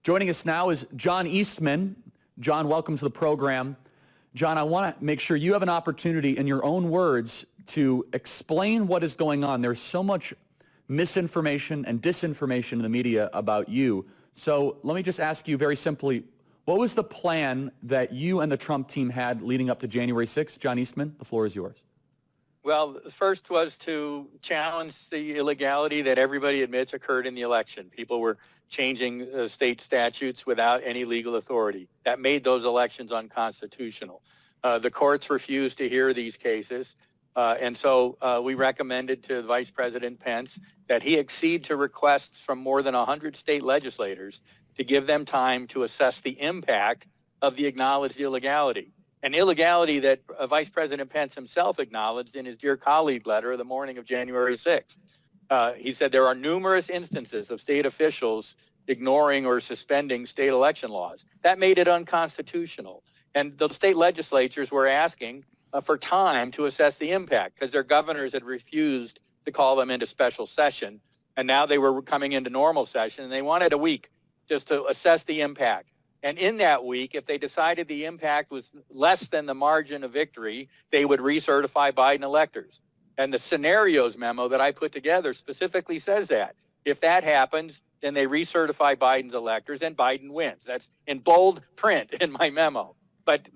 Joining us now is John Eastman. John, welcome to the program. John, I want to make sure you have an opportunity in your own words to explain what is going on. There's so much misinformation and disinformation in the media about you. So let me just ask you very simply, what was the plan that you and the Trump team had leading up to January 6th? John Eastman, the floor is yours. Well, the first was to challenge the illegality that everybody admits occurred in the election. People were changing state statutes without any legal authority. That made those elections unconstitutional. The courts refused to hear these cases, and so we recommended to Vice President Pence that he accede to requests from more than 100 state legislators to give them time to assess the impact of the acknowledged illegality. An illegality that Vice President Pence himself acknowledged in his Dear Colleague letter the morning of January 6th. He said there are numerous instances of state officials ignoring or suspending state election laws. That made it unconstitutional. And the state legislatures were asking for time to assess the impact because their governors had refused to call them into special session. And now they were coming into normal session, and they wanted a week just to assess the impact. And in that week, if they decided the impact was less than the margin of victory, they would recertify Biden electors. And the scenarios memo that I put together specifically says that. If that happens, then they recertify Biden's electors and Biden wins. That's in bold print in my memo. But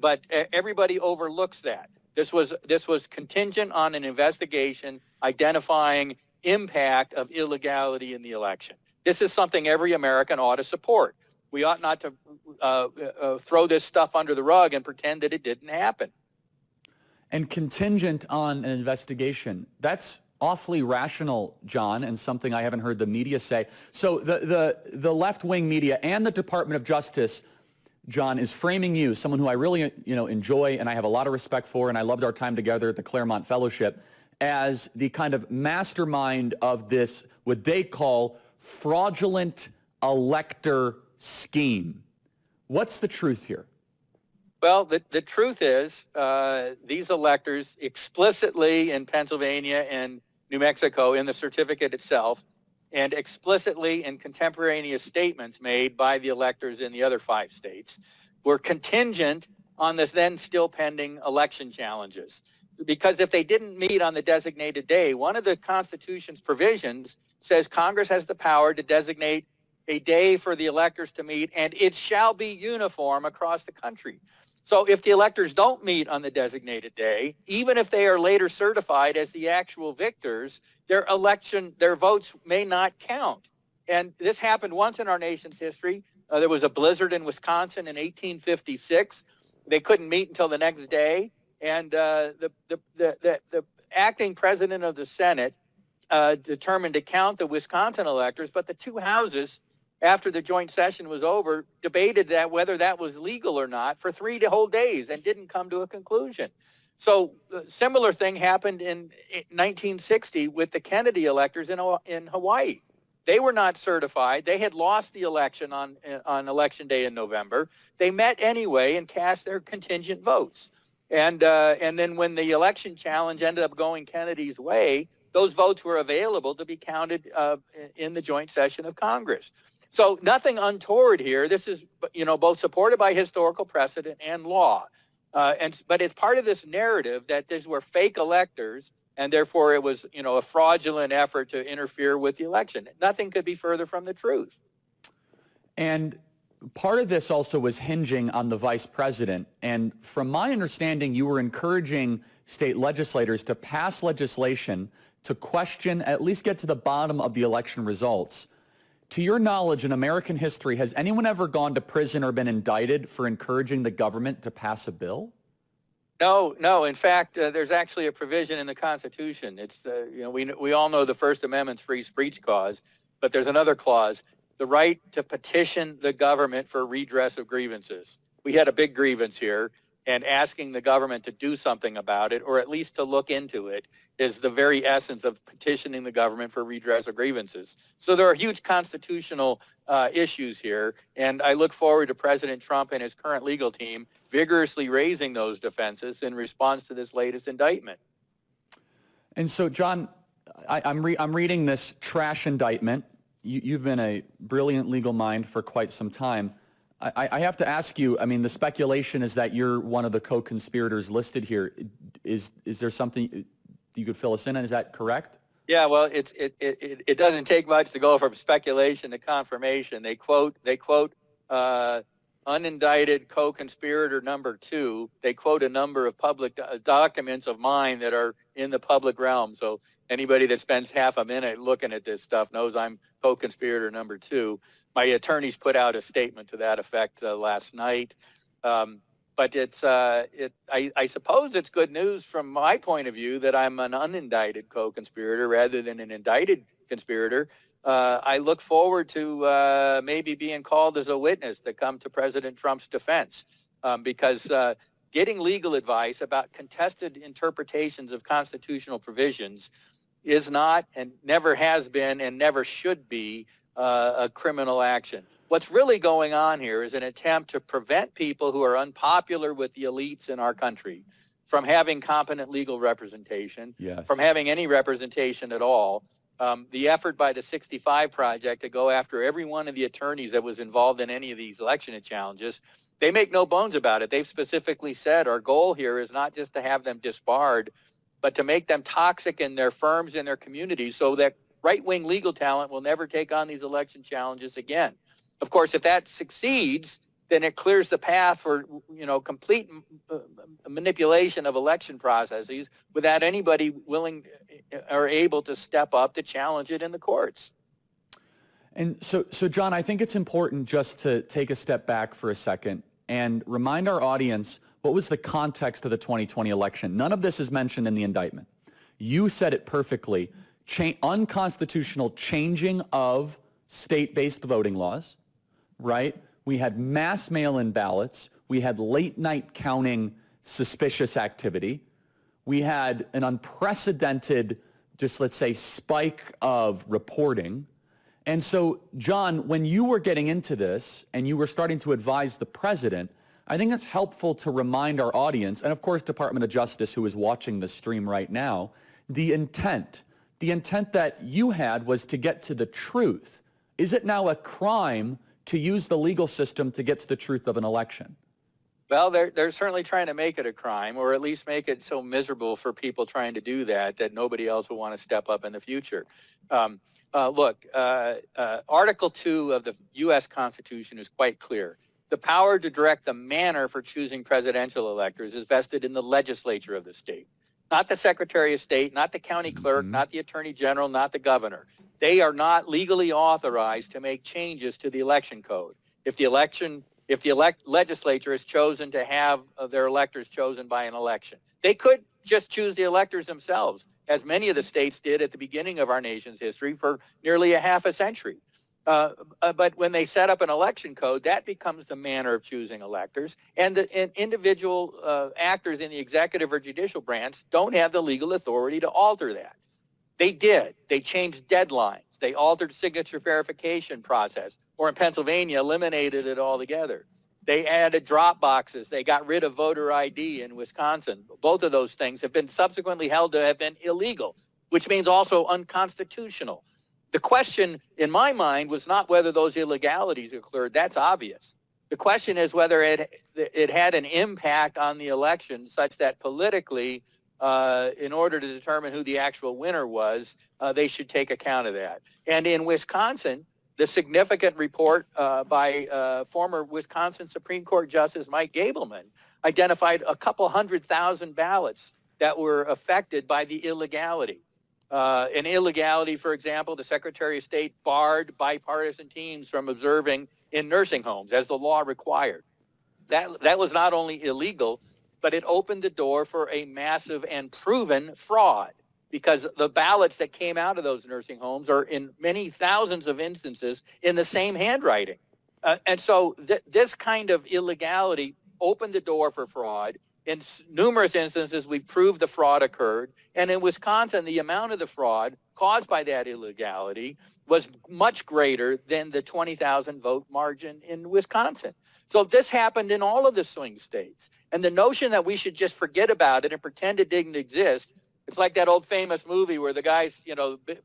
everybody overlooks that. This was contingent on an investigation identifying impact of illegality in the election. This is something every American ought to support. We ought not to throw this stuff under the rug and pretend that it didn't happen. And contingent on an investigation, that's awfully rational, John, and something I haven't heard the media say. So the left-wing media and the Department of Justice, John, is framing you, someone who I really enjoy and I have a lot of respect for, and I loved our time together at the Claremont Fellowship, as the kind of mastermind of this, what they call fraudulent elector scheme. What's the truth here? Well, the truth is these electors explicitly in Pennsylvania and New Mexico in the certificate itself, and explicitly in contemporaneous statements made by the electors in the other 5 states, were contingent on this then still pending election challenges. Because if they didn't meet on the designated day, one of the Constitution's provisions says Congress has the power to designate a day for the electors to meet, and it shall be uniform across the country. So if the electors don't meet on the designated day, even if they are later certified as the actual victors, their votes may not count. And this happened once in our nation's history. There was a blizzard in Wisconsin in 1856. They couldn't meet until the next day. And the acting president of the Senate determined to count the Wisconsin electors, but the 2 houses, after the joint session was over, debated that whether that was legal or not for 3 whole days and didn't come to a conclusion. So a similar thing happened in 1960 with the Kennedy electors in Hawaii. They were not certified. They had lost the election on Election Day in November. They met anyway and cast their contingent votes. And then when the election challenge ended up going Kennedy's way, those votes were available to be counted in the joint session of Congress. So nothing untoward here. This is, both supported by historical precedent and law. But it's part of this narrative that these were fake electors, and therefore it was, a fraudulent effort to interfere with the election. Nothing could be further from the truth. And part of this also was hinging on the vice president. And from my understanding, you were encouraging state legislators to pass legislation to question, at least get to the bottom of the election results. To your knowledge, in American history, has anyone ever gone to prison or been indicted for encouraging the government to pass a bill? No. In fact, there's actually a provision in the Constitution. It's, we all know the First Amendment's free speech clause, but there's another clause, the right to petition the government for redress of grievances. We had a big grievance here, and asking the government to do something about it, or at least to look into it, is the very essence of petitioning the government for redress of grievances. So there are huge constitutional issues here, and I look forward to President Trump and his current legal team vigorously raising those defenses in response to this latest indictment. And so, John, I'm reading this trash indictment, you've been a brilliant legal mind for quite some time. I have to ask you, I mean, the speculation is that you're one of the co-conspirators listed here. Is there something you could fill us in on? Is that correct? Yeah, well, it doesn't take much to go from speculation to confirmation. They quote unindicted co-conspirator number 2. They quote a number of public documents of mine that are in the public realm. So anybody that spends half a minute looking at this stuff knows I'm co-conspirator number 2. My attorneys put out a statement to that effect last night. But I suppose it's good news from my point of view that I'm an unindicted co-conspirator rather than an indicted conspirator. I look forward to maybe being called as a witness to come to President Trump's defense because getting legal advice about contested interpretations of constitutional provisions is not and never has been and never should be a criminal action. What's really going on here is an attempt to prevent people who are unpopular with the elites in our country from having competent legal representation, yes, from having any representation at all. The effort by the 65 Project to go after every one of the attorneys that was involved in any of these election challenges, they make no bones about it. They've specifically said our goal here is not just to have them disbarred, but to make them toxic in their firms and their communities so that right-wing legal talent will never take on these election challenges again. Of course, if that succeeds, then it clears the path for, complete manipulation of election processes without anybody willing or able to step up to challenge it in the courts. And so John, I think it's important just to take a step back for a second and remind our audience what was the context of the 2020 election. None of this is mentioned in the indictment. You said it perfectly. Unconstitutional changing of state-based voting laws, right? We had mass mail-in ballots. We had late-night counting suspicious activity. We had an unprecedented, just let's say, spike of reporting. And so, John, when you were getting into this and you were starting to advise the president, I think it's helpful to remind our audience, and of course Department of Justice who is watching this stream right now, the intent. The intent that you had was to get to the truth. Is it now a crime to use the legal system to get to the truth of an election? Well, they're certainly trying to make it a crime, or at least make it so miserable for people trying to do that nobody else will want to step up in the future. Look, Article 2 of the U.S. Constitution is quite clear. The power to direct the manner for choosing presidential electors is vested in the legislature of the state. Not the Secretary of State, not the county clerk, not the Attorney General, not the governor. They are not legally authorized to make changes to the election code. If the legislature has chosen to have their electors chosen by an election, they could just choose the electors themselves, as many of the states did at the beginning of our nation's history for nearly a half a century. But when they set up an election code, that becomes the manner of choosing electors. And individual actors in the executive or judicial branch don't have the legal authority to alter that. They did. They changed deadlines. They altered signature verification process, or in Pennsylvania, eliminated it altogether. They added drop boxes. They got rid of voter ID in Wisconsin. Both of those things have been subsequently held to have been illegal, which means also unconstitutional. The question, in my mind, was not whether those illegalities occurred. That's obvious. The question is whether it had an impact on the election such that politically, in order to determine who the actual winner was, they should take account of that. And in Wisconsin, the significant report by former Wisconsin Supreme Court Justice Mike Gableman identified a couple 100,000 ballots that were affected by the illegality. An illegality, for example, the Secretary of State barred bipartisan teams from observing in nursing homes, as the law required. That was not only illegal, but it opened the door for a massive and proven fraud, because the ballots that came out of those nursing homes are in many thousands of instances in the same handwriting. And so this kind of illegality opened the door for fraud. In numerous instances, we've proved the fraud occurred. And in Wisconsin, the amount of the fraud caused by that illegality was much greater than the 20,000 vote margin in Wisconsin. So this happened in all of the swing states. And the notion that we should just forget about it and pretend it didn't exist It's like that old famous movie where the guy's,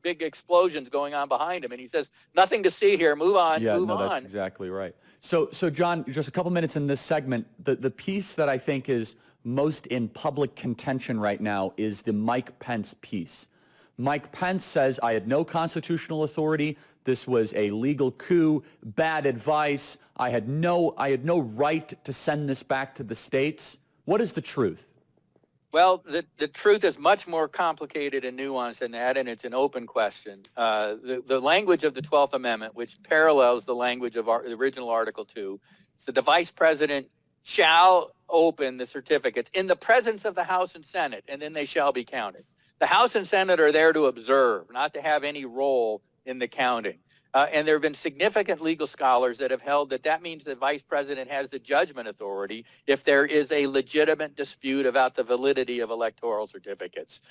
big explosions going on behind him, and he says, "Nothing to see here. Move on, Yeah, move no, on." that's exactly right. So John, just a couple minutes in this segment, the piece that I think is most in public contention right now is the Mike Pence piece. Mike Pence says, I had no constitutional authority. This was a legal coup, bad advice. I had no right to send this back to the states. What is the truth? Well, the truth is much more complicated and nuanced than that, and it's an open question. The language of the 12th Amendment, which parallels the language of the original Article 2, so the vice president shall open the certificates in the presence of the House and Senate, and then they shall be counted. The House and Senate are there to observe, not to have any role in the counting. And there have been significant legal scholars that have held that means the vice president has the judgment authority if there is a legitimate dispute about the validity of electoral certificates.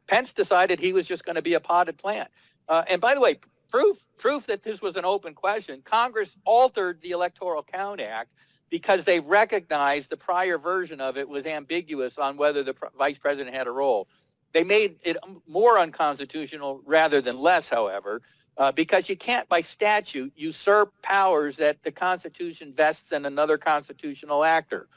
Pence decided he was just going to be a potted plant. And by the way, proof that this was an open question, Congress altered the Electoral Count Act because they recognized the prior version of it was ambiguous on whether the vice president had a role. They made it more unconstitutional rather than less, however, because you can't, by statute, usurp powers that the Constitution vests in another constitutional actor.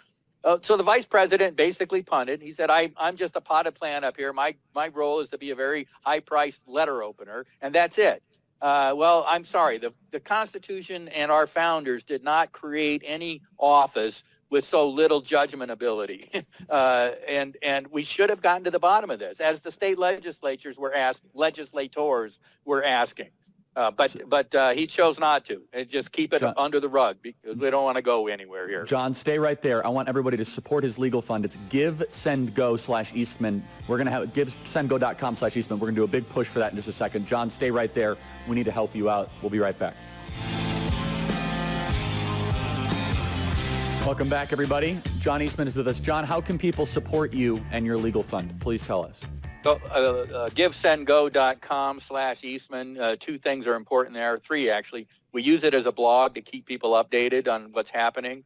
So the vice president basically punted. He said, I'm just a potted plant up here. My role is to be a very high-priced letter opener, and that's it. Well, I'm sorry. The Constitution and our founders did not create any office with so little judgment ability. And we should have gotten to the bottom of this, as the state legislators were asking. But he chose not to, and just keep it under the rug because we don't want to go anywhere here. John, stay right there. I want everybody to support his legal fund. It's GiveSendGo/Eastman. We're going to have GiveSendGo.com/Eastman. We're going to do a big push for that in just a second. John, stay right there. We need to help you out. We'll be right back. Welcome back, everybody. John Eastman is with us. John, how can people support you and your legal fund? Please tell us. So, GiveSendGo.com/Eastman. Two things are important there. Three, actually. We use it as a blog to keep people updated on what's happening.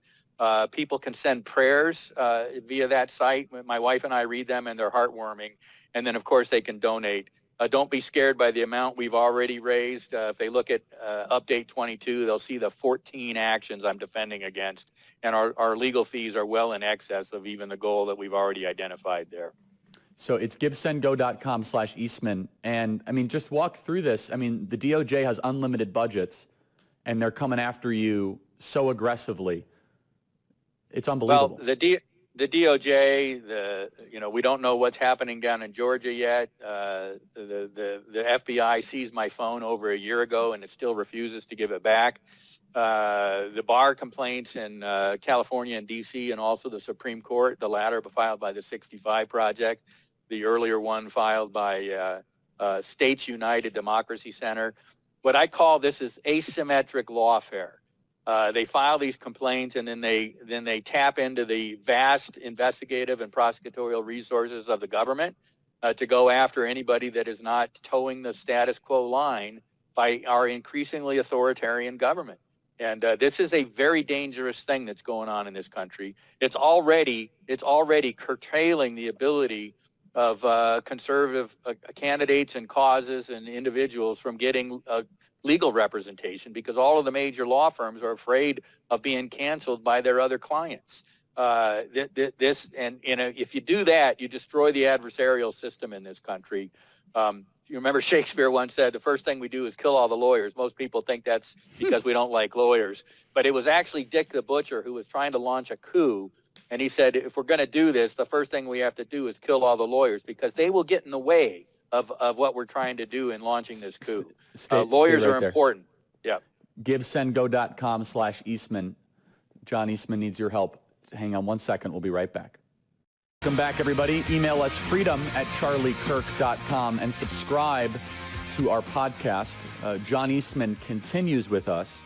People can send prayers via that site. My wife and I read them, and they're heartwarming. And then, of course, they can donate. Don't be scared by the amount we've already raised. If they look at Update 22, they'll see the 14 actions I'm defending against. And our legal fees are well in excess of even the goal that we've already identified there. So it's GiveSendGo.com/Eastman. And, I mean, just walk through this. I mean, the DOJ has unlimited budgets, and they're coming after you so aggressively. It's unbelievable. Well, the DOJ, we don't know what's happening down in Georgia yet. The FBI seized my phone over a year ago, and it still refuses to give it back. The bar complaints in California and D.C. and also the Supreme Court, the latter filed by the 65 Project, the earlier one filed by States United Democracy Center. What I call this is asymmetric lawfare. They file these complaints, and then they tap into the vast investigative and prosecutorial resources of the government to go after anybody that is not towing the status quo line by our increasingly authoritarian government. And this is a very dangerous thing that's going on in this country. It's already curtailing the ability of conservative candidates and causes and individuals from getting legal representation because all of the major law firms are afraid of being canceled by their other clients. If you do that, you destroy the adversarial system in this country. You remember Shakespeare once said, the first thing we do is kill all the lawyers. Most people think that's because we don't like lawyers. But it was actually Dick the Butcher who was trying to launch a coup. And he said, if we're going to do this, the first thing we have to do is kill all the lawyers because they will get in the way of what we're trying to do in launching this coup. Lawyers are important. Yeah. GiveSendGo.com/Eastman. John Eastman needs your help. Hang on one second. We'll be right back. Welcome back, everybody. Email us freedom@charliekirk.com and subscribe to our podcast. John Eastman continues with us.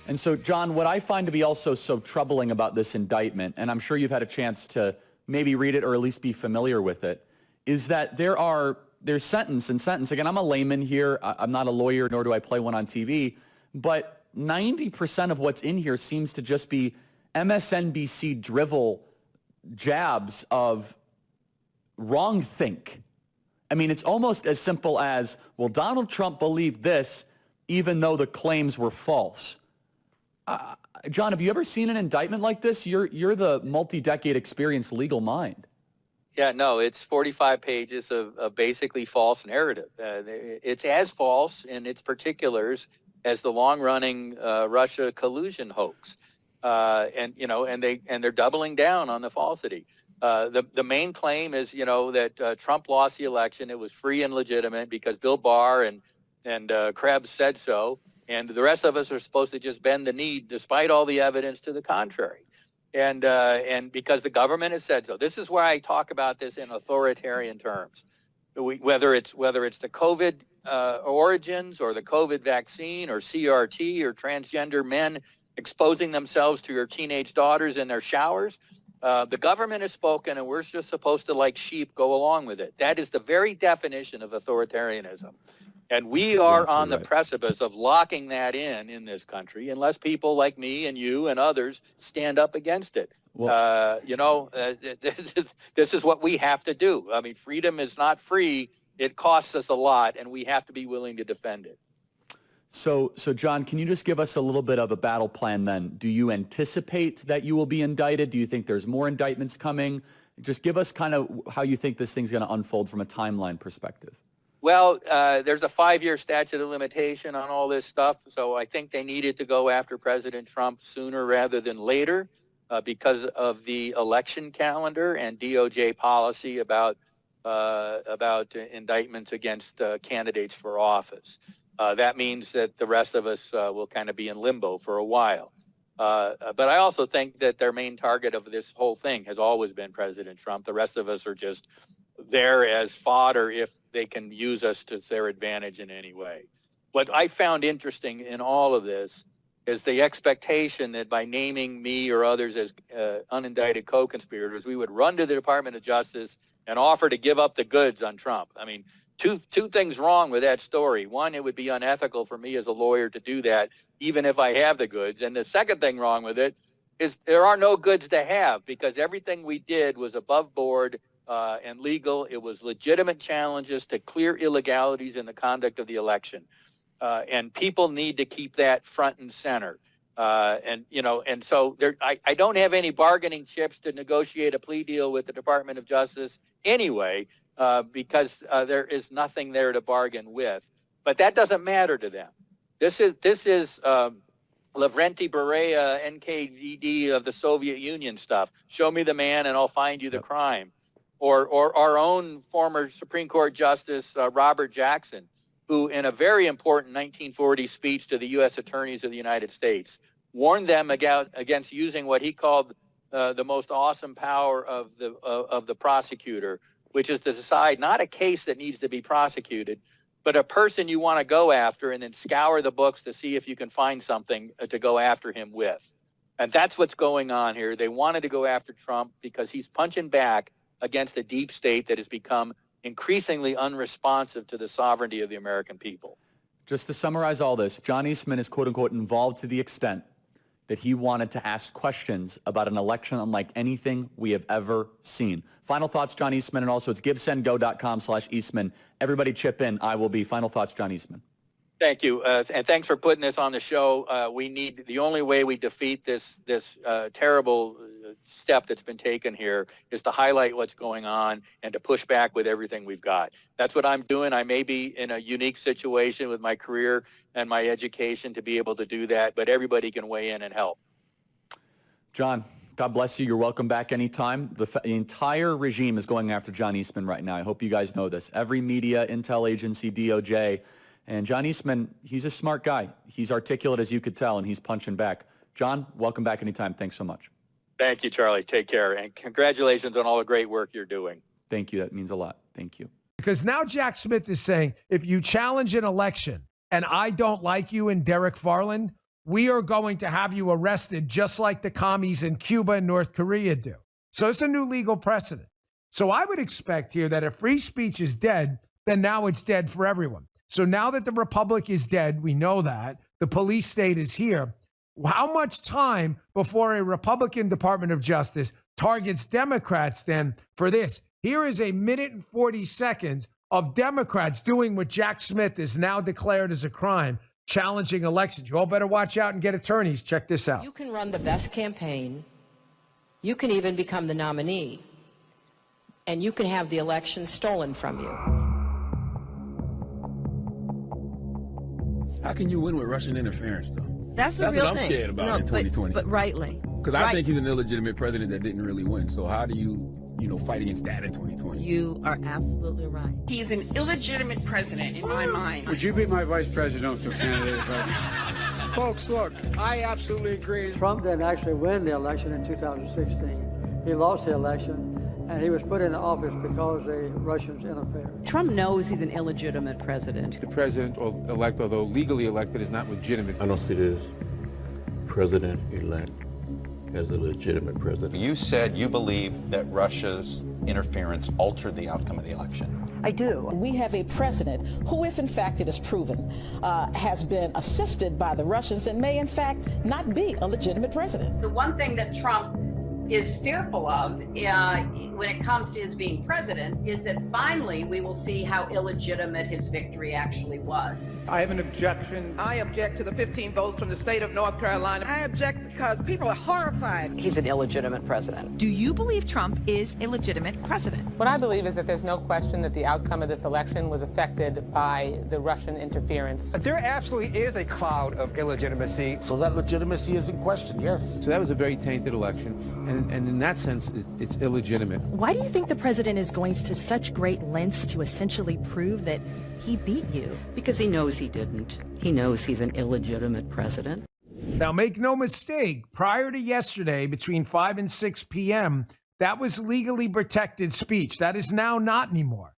And so, John, what I find to be also so troubling about this indictment, and I'm sure you've had a chance to maybe read it or at least be familiar with it, is that there's sentence and sentence. Again, I'm a layman here. I'm not a lawyer, nor do I play one on TV. But 90% of what's in here seems to just be MSNBC drivel jabs of wrong think. I mean, it's almost as simple as, well, Donald Trump believed this, even though the claims were false. John, have you ever seen an indictment like this? You're the multi-decade experienced legal mind. Yeah, no, it's 45 pages of basically false narrative. It's as false in its particulars as the long-running Russia collusion hoax, and they're doubling down on the falsity. The main claim is that Trump lost the election. It was free and legitimate because Bill Barr and Krebs said so, and the rest of us are supposed to just bend the knee despite all the evidence to the contrary. And because the government has said so. This is where I talk about this in authoritarian terms. Whether it's the COVID origins or the COVID vaccine or CRT or transgender men exposing themselves to your teenage daughters in their showers, the government has spoken, and we're just supposed to, like sheep, go along with it. That is the very definition of authoritarianism. And we are on the precipice of locking that in this country unless people like me and you and others stand up against it. Well, this is what we have to do. I mean, freedom is not free. It costs us a lot, and we have to be willing to defend it. So John, can you just give us a little bit of a battle plan then? Do you anticipate that you will be indicted? Do you think there's more indictments coming? Just give us kind of how you think this thing's going to unfold from a timeline perspective. Well, there's a 5-year statute of limitation on all this stuff, so I think they needed to go after President Trump sooner rather than later because of the election calendar and DOJ policy about indictments against candidates for office. That means that the rest of us will kind of be in limbo for a while. But I also think that their main target of this whole thing has always been President Trump. The rest of us are just there as fodder if they can use us to their advantage in any way. What I found interesting in all of this is the expectation that by naming me or others as unindicted co-conspirators, we would run to the Department of Justice and offer to give up the goods on Trump. I mean, two things wrong with that story. One, it would be unethical for me as a lawyer to do that, even if I have the goods. And the second thing wrong with it is there are no goods to have because everything we did was above board and legal. It was legitimate challenges to clear illegalities in the conduct of the election. And people need to keep that front and center. And so I don't have any bargaining chips to negotiate a plea deal with the Department of Justice anyway, because there is nothing there to bargain with. But that doesn't matter to them. This is Lavrenti Beria, NKVD of the Soviet Union stuff. Show me the man and I'll find you the crime. Or our own former Supreme Court Justice, Robert Jackson, who in a very important 1940 speech to the U.S. attorneys of the United States warned them against using what he called the most awesome power of the prosecutor, which is to decide not a case that needs to be prosecuted, but a person you want to go after and then scour the books to see if you can find something to go after him with. And that's what's going on here. They wanted to go after Trump because he's punching back against a deep state that has become increasingly unresponsive to the sovereignty of the American people. Just to summarize all this, John Eastman is quote-unquote involved to the extent that he wanted to ask questions about an election unlike anything we have ever seen. Final thoughts, John Eastman, and also it's givesendgo.com/Eastman. Everybody chip in. I will be. Final thoughts, John Eastman. Thank you, and thanks for putting this on the show. We need the only way we defeat this terrible step that's been taken here is to highlight what's going on and to push back with everything we've got. That's what I'm doing. I may be in a unique situation with my career and my education to be able to do that, but everybody can weigh in and help. John, God bless you. You're welcome back anytime. The entire regime is going after John Eastman right now. I hope you guys know this. Every media, intel agency, DOJ. And John Eastman, he's a smart guy. He's articulate, as you could tell, and he's punching back. John, welcome back anytime. Thanks so much. Thank you, Charlie. Take care. And congratulations on all the great work you're doing. Thank you. That means a lot. Thank you. Because now Jack Smith is saying, if you challenge an election and I don't like you and Derek Farland, we are going to have you arrested just like the commies in Cuba and North Korea do. So it's a new legal precedent. So I would expect here that if free speech is dead, then now it's dead for everyone. So now that the republic is dead, we know that the police state is here. How much time before a Republican Department of Justice targets Democrats then for this? Here is a minute and 40 seconds of Democrats doing what Jack Smith is now declared as a crime, challenging elections. You all better watch out and get attorneys. Check this out. You can run the best campaign. You can even become the nominee. And you can have the election stolen from you. How can you win with Russian interference, though? That's what real I'm thing. scared about in 2020. But rightly. Because I think he's an illegitimate president that didn't really win. So how do you fight against that in 2020? You are absolutely right. He's an illegitimate president in my mind. Would you be my vice presidential candidate? Folks, look, I absolutely agree. Trump didn't actually win the election in 2016. He lost the election, and he was put in office because the Russians interfered. Trump knows he's an illegitimate president. The president-elect, although legally elected, is not legitimate. I don't see this president-elect as a legitimate president. You said you believe that Russia's interference altered the outcome of the election. I do. We have a president who, if in fact it is proven, has been assisted by the Russians and may in fact not be a legitimate president. The one thing that Trump is fearful of when it comes to his being president is that finally we will see how illegitimate his victory actually was. I have an objection. I object to the 15 votes from the state of North Carolina. I object because people are horrified. He's an illegitimate president. Do you believe Trump is a legitimate president? What I believe is that there's no question that the outcome of this election was affected by the Russian interference. There absolutely is a cloud of illegitimacy. So that legitimacy is in question, yes. So that was a very tainted election. And in that sense, it's illegitimate. Why do you think the president is going to such great lengths to essentially prove that he beat you? Because he knows he didn't. He knows he's an illegitimate president. Now, make no mistake, prior to yesterday, between 5 and 6 p.m., that was legally protected speech. That is now not anymore.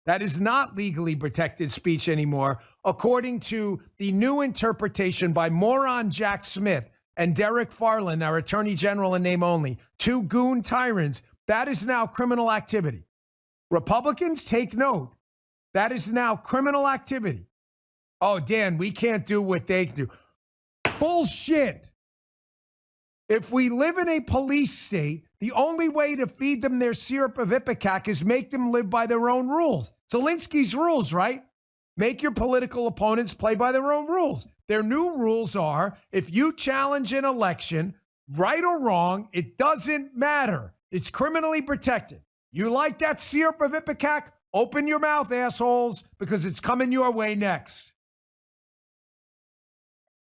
That is not legally protected speech anymore, according to the new interpretation by moron Jack Smith and Derek Farland, our attorney general in name only, two goon tyrants. That is now criminal activity. Republicans, take note. That is now criminal activity. Oh, Dan, we can't do what they can do. Bullshit. If we live in a police state, the only way to feed them their syrup of ipecac is make them live by their own rules. Zelensky's rules, right? Make your political opponents play by their own rules. Their new rules are, if you challenge an election, right or wrong, it doesn't matter. It's criminally protected. You like that syrup of ipecac? Open your mouth, assholes, because it's coming your way next.